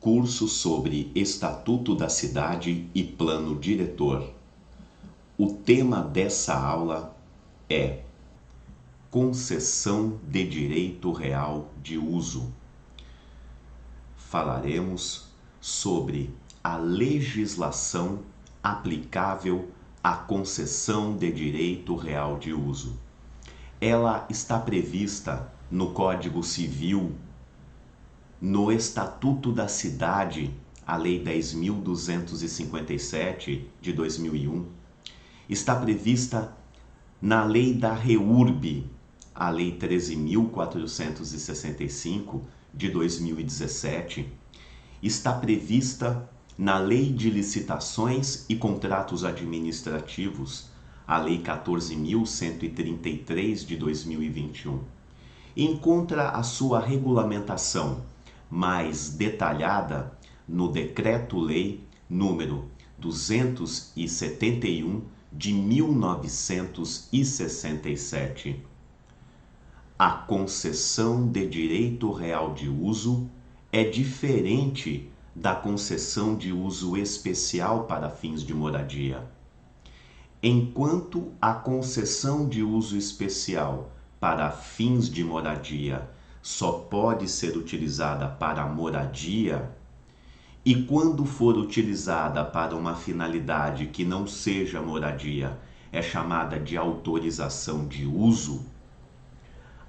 Curso sobre Estatuto da Cidade e Plano Diretor. O tema dessa aula é Concessão de Direito Real de Uso. Falaremos sobre a legislação aplicável à concessão de direito real de uso. Ela está prevista no Código Civil, no Estatuto da Cidade, a Lei 10.257 de 2001, está prevista na Lei da REURB, a Lei 13.465 de 2017, está prevista na Lei de Licitações e Contratos Administrativos, a Lei 14.133 de 2021. Encontra a sua regulamentação mais detalhada no Decreto-Lei número 271 de 1967. A concessão de direito real de uso é diferente da concessão de uso especial para fins de moradia. Enquanto a concessão de uso especial para fins de moradia só pode ser utilizada para moradia, e quando for utilizada para uma finalidade que não seja moradia, é chamada de autorização de uso,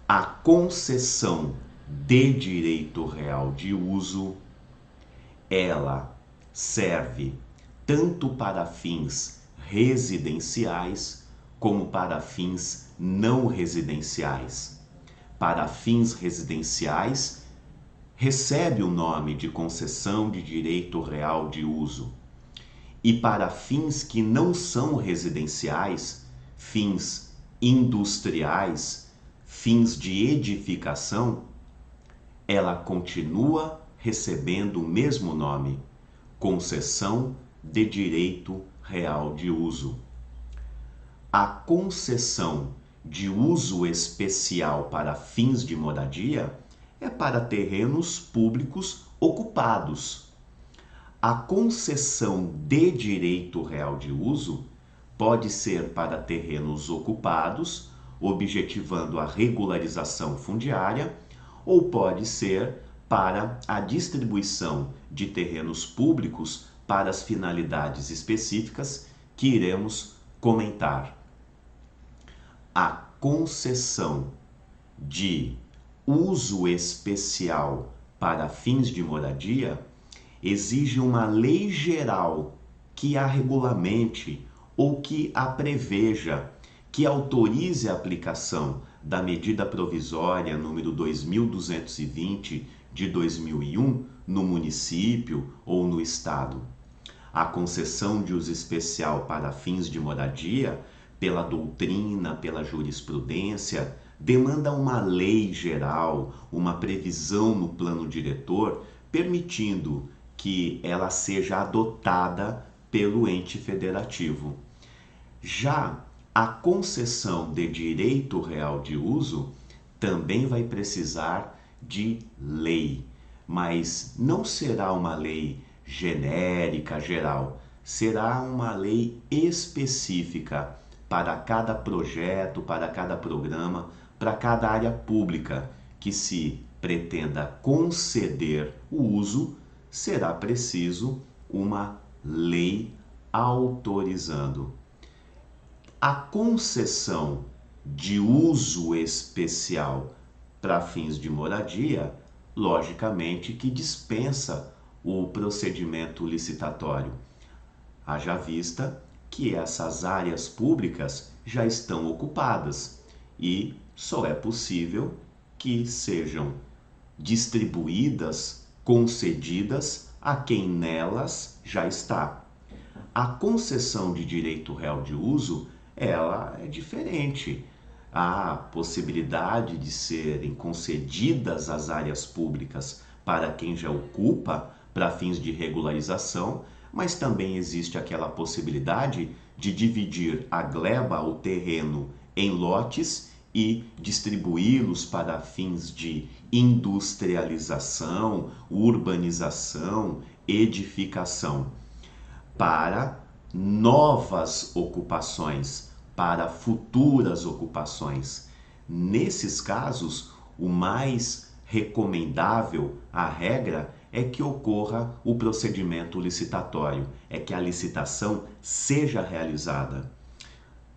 a concessão de direito real de uso, ela serve tanto para fins residenciais como para fins não residenciais. Para fins residenciais, recebe o nome de concessão de direito real de uso. E para fins que não são residenciais, fins industriais, fins de edificação, ela continua recebendo o mesmo nome, concessão de direito real de uso. A concessão de uso especial para fins de moradia é para terrenos públicos ocupados. A concessão de direito real de uso pode ser para terrenos ocupados, objetivando a regularização fundiária, ou pode ser para a distribuição de terrenos públicos para as finalidades específicas que iremos comentar. A concessão de uso especial para fins de moradia exige uma lei geral que a regulamente ou que a preveja, que autorize a aplicação da medida provisória número 2220 de 2001 no município ou no estado. A concessão de uso especial para fins de moradia, pela doutrina, pela jurisprudência, demanda uma lei geral, uma previsão no plano diretor, permitindo que ela seja adotada pelo ente federativo. Já a concessão de direito real de uso também vai precisar de lei, mas não será uma lei genérica, geral, será uma lei específica para cada projeto, para cada programa, para cada área pública que se pretenda conceder o uso, será preciso uma lei autorizando. A concessão de uso especial para fins de moradia, logicamente que dispensa o procedimento licitatório. Haja vista que essas áreas públicas já estão ocupadas e só é possível que sejam distribuídas, concedidas a quem nelas já está. A concessão de direito real de uso, ela é diferente. Há possibilidade de serem concedidas as áreas públicas para quem já ocupa para fins de regularização, mas também existe aquela possibilidade de dividir a gleba, o terreno, em lotes e distribuí-los para fins de industrialização, urbanização, edificação, para novas ocupações, para futuras ocupações. Nesses casos, o mais recomendável, a regra, é que ocorra o procedimento licitatório, é que a licitação seja realizada.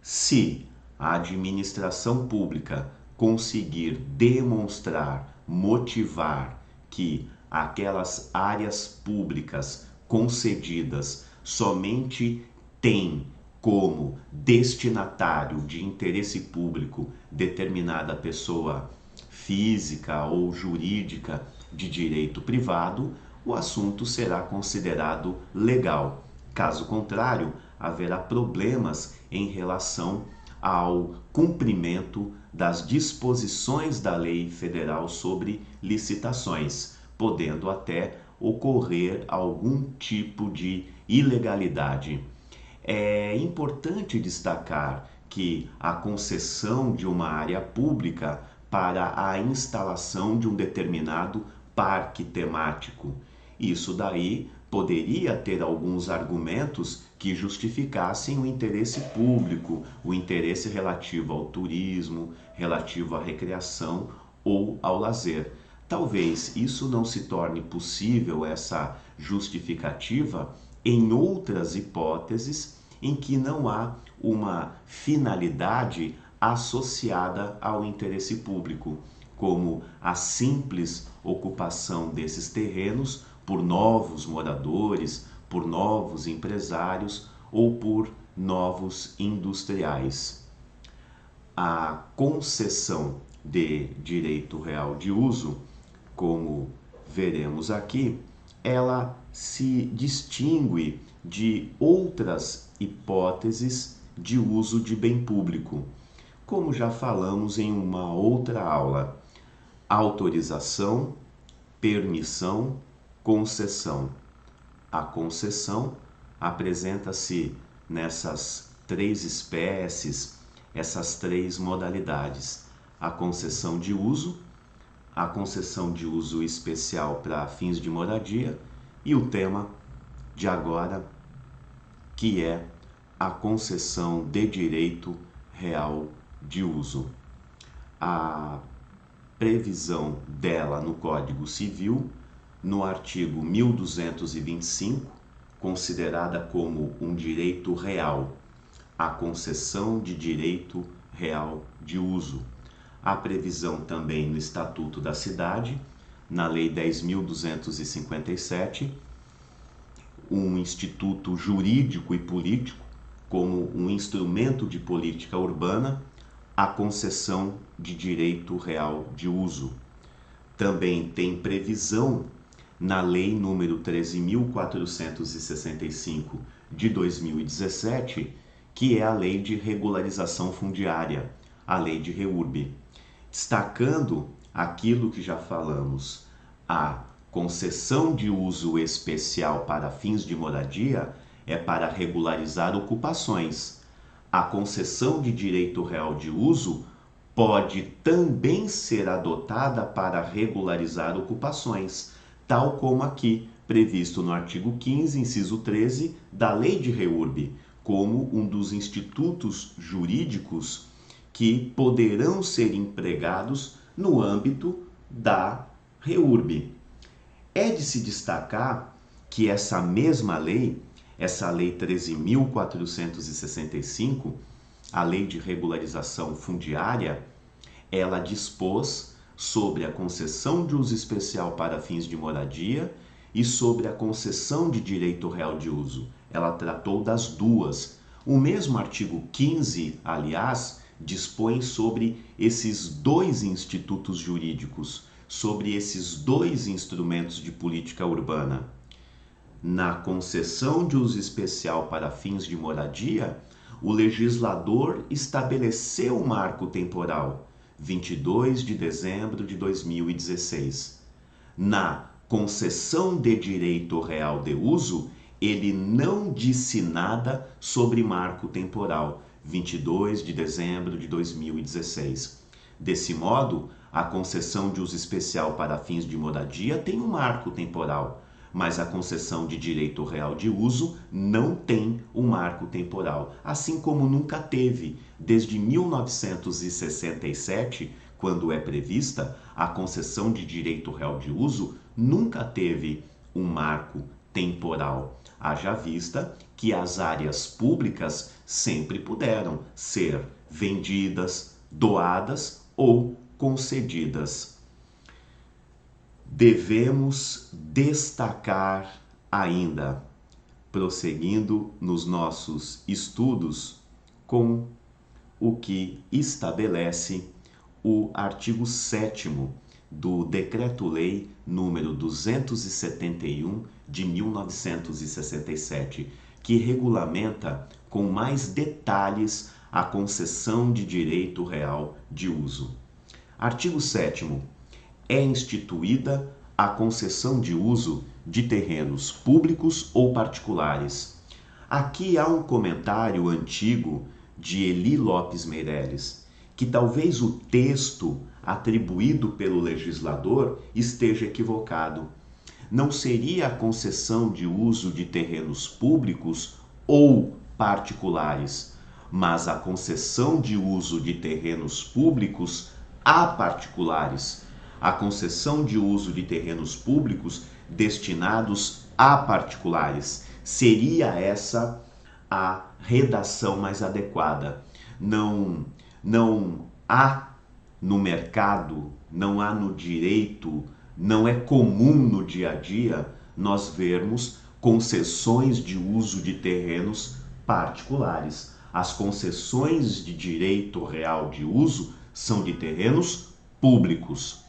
Se a administração pública conseguir demonstrar, motivar que aquelas áreas públicas concedidas somente têm como destinatário de interesse público determinada pessoa física ou jurídica de direito privado, o assunto será considerado legal. Caso contrário, haverá problemas em relação ao cumprimento das disposições da Lei Federal sobre licitações, podendo até ocorrer algum tipo de ilegalidade. É importante destacar que a concessão de uma área pública para a instalação de um determinado parque temático, isso daí poderia ter alguns argumentos que justificassem o interesse público, o interesse relativo ao turismo, relativo à recreação ou ao lazer. Talvez isso não se torne possível, essa justificativa, em outras hipóteses em que não há uma finalidade associada ao interesse público, como a simples ocupação desses terrenos por novos moradores, por novos empresários ou por novos industriais. A concessão de direito real de uso, como veremos aqui, ela se distingue de outras hipóteses de uso de bem público, como já falamos em uma outra aula: autorização, permissão, concessão. A concessão apresenta-se nessas três espécies, essas três modalidades: a concessão de uso, a concessão de uso especial para fins de moradia e o tema de agora, que é a concessão de direito real de uso. A previsão dela no Código Civil, no artigo 1225, considerada como um direito real, a concessão de direito real de uso. Há previsão também no Estatuto da Cidade, na Lei 10.257, um instituto jurídico e político como um instrumento de política urbana, a concessão de direito real de uso. Também tem previsão na Lei número 13.465 de 2017, que é a Lei de Regularização Fundiária, a Lei de REURB, destacando aquilo que já falamos: a concessão de uso especial para fins de moradia é para regularizar ocupações. A concessão de direito real de uso pode também ser adotada para regularizar ocupações, tal como aqui previsto no artigo 15, inciso 13 da Lei de REURB, como um dos institutos jurídicos que poderão ser empregados no âmbito da REURB. É de se destacar que essa mesma lei, essa Lei 13.465, a Lei de Regularização Fundiária, ela dispôs sobre a concessão de uso especial para fins de moradia e sobre a concessão de direito real de uso. Ela tratou das duas. O mesmo artigo 15, aliás, dispõe sobre esses dois institutos jurídicos, sobre esses dois instrumentos de política urbana. Na concessão de uso especial para fins de moradia, o legislador estabeleceu um marco temporal, 22 de dezembro de 2016. Na concessão de direito real de uso, ele não disse nada sobre marco temporal, 22 de dezembro de 2016. Desse modo, a concessão de uso especial para fins de moradia tem um marco temporal, mas a concessão de direito real de uso não tem um marco temporal, assim como nunca teve desde 1967, quando é prevista a concessão de direito real de uso, nunca teve um marco temporal. Haja vista que as áreas públicas sempre puderam ser vendidas, doadas ou concedidas. Devemos destacar ainda, prosseguindo nos nossos estudos, com o que estabelece o artigo 7º do Decreto-Lei número 271 de 1967, que regulamenta com mais detalhes a concessão de direito real de uso. Artigo 7º. É instituída a concessão de uso de terrenos públicos ou particulares. Aqui há um comentário antigo de Eli Lopes Meireles, que talvez o texto atribuído pelo legislador esteja equivocado. Não seria a concessão de uso de terrenos públicos ou particulares, mas a concessão de uso de terrenos públicos a particulares. A concessão de uso de terrenos públicos destinados a particulares. Seria essa a redação mais adequada. Não há no mercado, não há no direito, não é comum no dia a dia nós vermos concessões de uso de terrenos particulares. As concessões de direito real de uso são de terrenos públicos.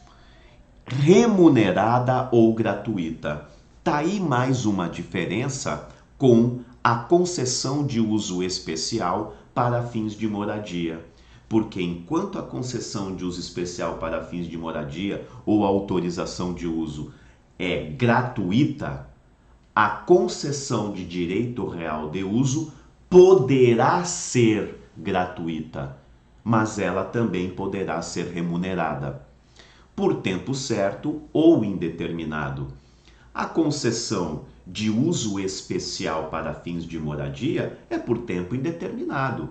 Remunerada ou gratuita. Tá aí mais uma diferença com a concessão de uso especial para fins de moradia. Porque enquanto a concessão de uso especial para fins de moradia ou autorização de uso é gratuita, a concessão de direito real de uso poderá ser gratuita, mas ela também poderá ser remunerada por tempo certo ou indeterminado. A concessão de uso especial para fins de moradia é por tempo indeterminado.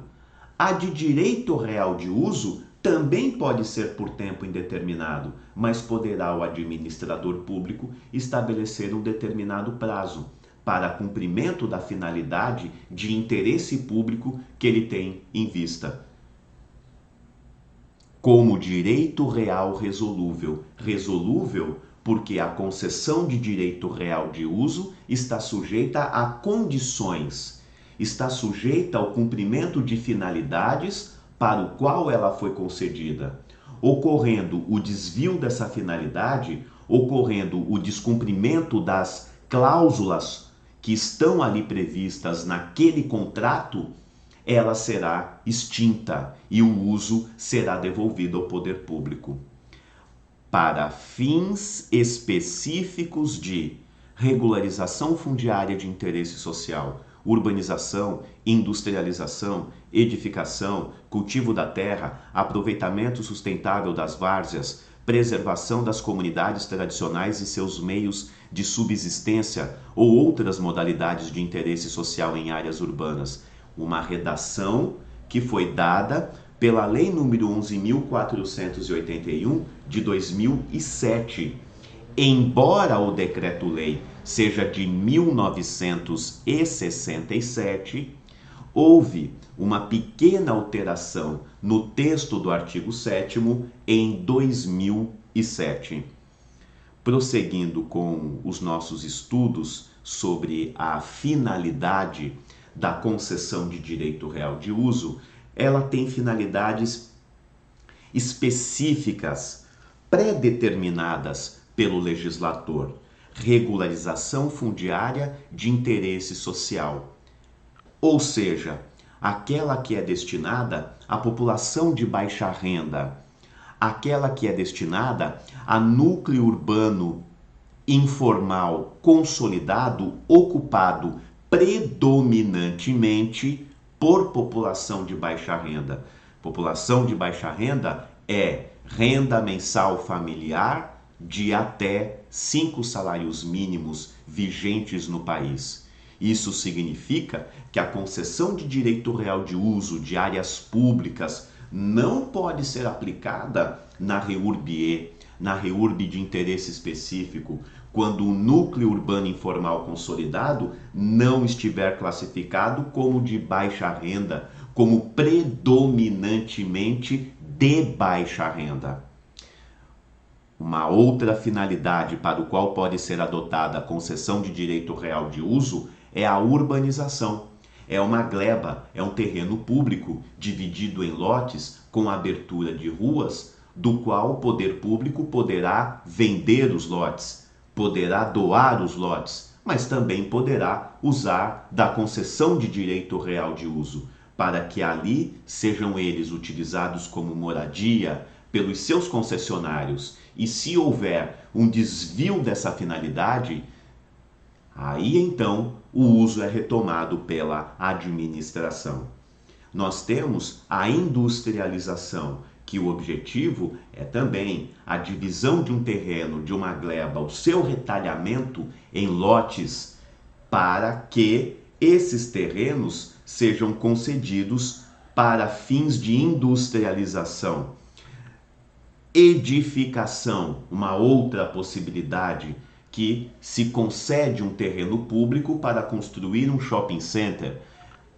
A de direito real de uso também pode ser por tempo indeterminado, mas poderá o administrador público estabelecer um determinado prazo para cumprimento da finalidade de interesse público que ele tem em vista. Como direito real resolúvel. Resolúvel porque a concessão de direito real de uso está sujeita a condições, está sujeita ao cumprimento de finalidades para o qual ela foi concedida. Ocorrendo o desvio dessa finalidade, ocorrendo o descumprimento das cláusulas que estão ali previstas naquele contrato, ela será extinta e o uso será devolvido ao poder público. Para fins específicos de regularização fundiária de interesse social, urbanização, industrialização, edificação, cultivo da terra, aproveitamento sustentável das várzeas, preservação das comunidades tradicionais e seus meios de subsistência ou outras modalidades de interesse social em áreas urbanas. Uma redação que foi dada pela Lei nº 11.481 de 2007. Embora o Decreto-Lei seja de 1967, houve uma pequena alteração no texto do artigo 7º em 2007. Prosseguindo com os nossos estudos sobre a finalidade da concessão de direito real de uso, ela tem finalidades específicas, pré-determinadas pelo legislador. Regularização fundiária de interesse social, ou seja, aquela que é destinada à população de baixa renda, aquela que é destinada a núcleo urbano informal consolidado, ocupado predominantemente por população de baixa renda. População de baixa renda é renda mensal familiar de até 5 salários mínimos vigentes no país. Isso significa que a concessão de direito real de uso de áreas públicas não pode ser aplicada na REURB-E, na REURB de interesse específico, quando o núcleo urbano informal consolidado não estiver classificado como de baixa renda, como predominantemente de baixa renda. Uma outra finalidade para o qual pode ser adotada a concessão de direito real de uso é a urbanização. É uma gleba, é um terreno público dividido em lotes com abertura de ruas, do qual o poder público poderá vender os lotes, poderá doar os lotes, mas também poderá usar da concessão de direito real de uso, para que ali sejam eles utilizados como moradia pelos seus concessionários. E se houver um desvio dessa finalidade, aí então o uso é retomado pela administração. Nós temos a industrialização, que o objetivo é também a divisão de um terreno, de uma gleba, o seu retalhamento em lotes, para que esses terrenos sejam concedidos para fins de industrialização. Edificação, uma outra possibilidade, que se concede um terreno público para construir um shopping center,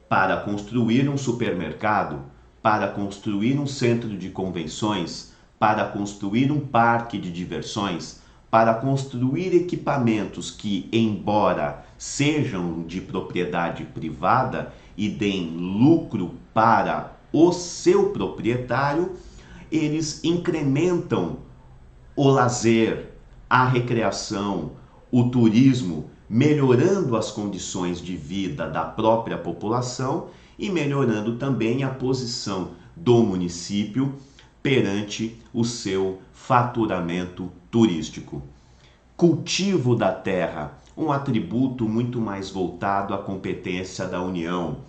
para construir um supermercado, para construir um centro de convenções, para construir um parque de diversões, para construir equipamentos que, embora sejam de propriedade privada e deem lucro para o seu proprietário, eles incrementam o lazer, a recreação, o turismo, melhorando as condições de vida da própria população e melhorando também a posição do município perante o seu faturamento turístico. Cultivo da terra, um atributo muito mais voltado à competência da União.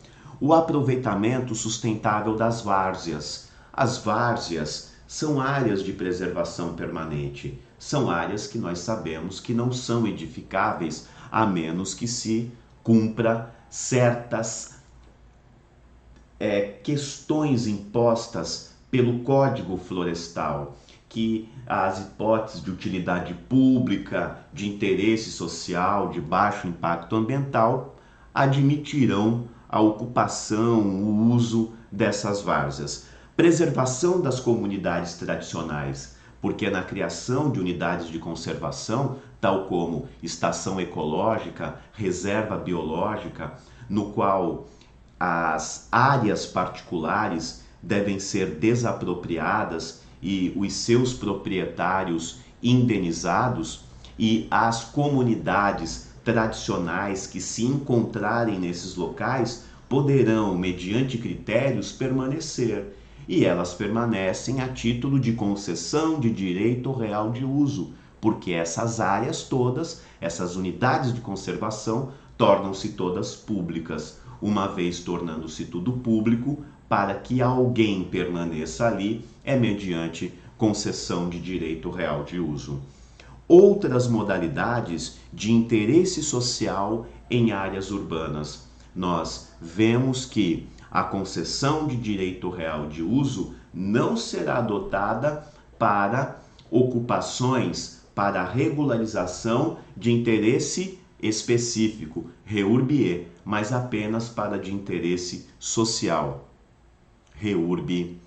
O aproveitamento sustentável das várzeas. As várzeas são áreas de preservação permanente, são áreas que nós sabemos que não são edificáveis a menos que se cumpra certas questões impostas pelo Código Florestal, que as hipóteses de utilidade pública, de interesse social, de baixo impacto ambiental, admitirão a ocupação, o uso dessas várzeas. Preservação das comunidades tradicionais, porque na criação de unidades de conservação, tal como estação ecológica, reserva biológica, no qual as áreas particulares devem ser desapropriadas e os seus proprietários indenizados, e as comunidades tradicionais que se encontrarem nesses locais poderão, mediante critérios, permanecer. E elas permanecem a título de concessão de direito real de uso, porque essas áreas todas, essas unidades de conservação, tornam-se todas públicas, uma vez tornando-se tudo público, para que alguém permaneça ali, é mediante concessão de direito real de uso. Outras modalidades de interesse social em áreas urbanas. Nós vemos que a concessão de direito real de uso não será adotada para ocupações, para regularização de interesse específico, REURB-E, mas apenas para de interesse social, REURB-S.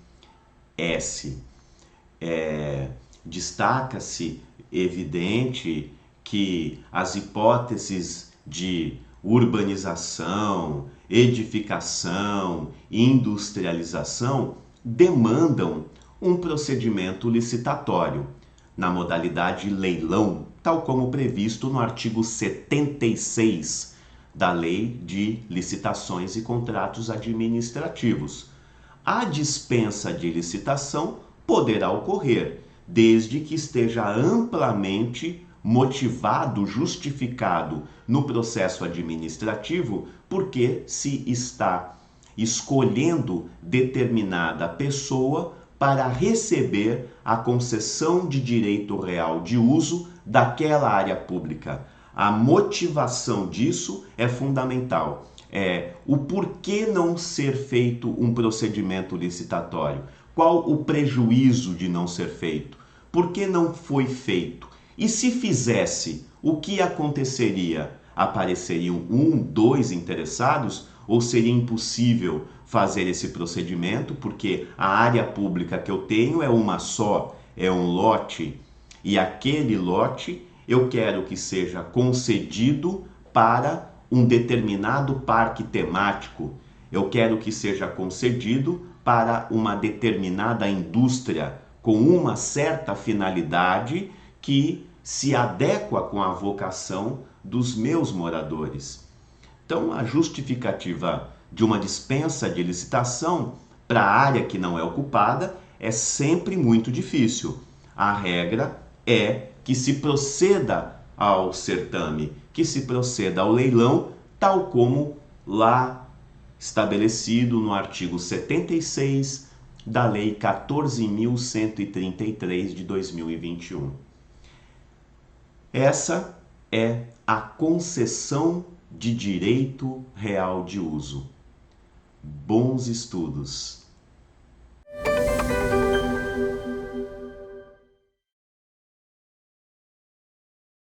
Destaca-se, evidente, que as hipóteses de urbanização, edificação, industrialização demandam um procedimento licitatório, na modalidade leilão, tal como previsto no artigo 76 da Lei de Licitações e Contratos Administrativos. A dispensa de licitação poderá ocorrer, desde que esteja amplamente motivado, justificado no processo administrativo, porque se está escolhendo determinada pessoa para receber a concessão de direito real de uso daquela área pública. A motivação disso é fundamental. O porquê não ser feito um procedimento licitatório? Qual o prejuízo de não ser feito? Por que não foi feito? E se fizesse, o que aconteceria? Apareceriam 1, 2 interessados? Ou seria impossível fazer esse procedimento, porque a área pública que eu tenho é uma só, é um lote, e aquele lote eu quero que seja concedido para um determinado parque temático, eu quero que seja concedido para uma determinada indústria com uma certa finalidade que se adequa com a vocação dos meus moradores. Então, a justificativa de uma dispensa de licitação para a área que não é ocupada é sempre muito difícil. A regra é que se proceda ao certame, que se proceda ao leilão, tal como lá estabelecido no artigo 76 da Lei 14.133 de 2021. Essa é a concessão de direito real de uso. Bons estudos!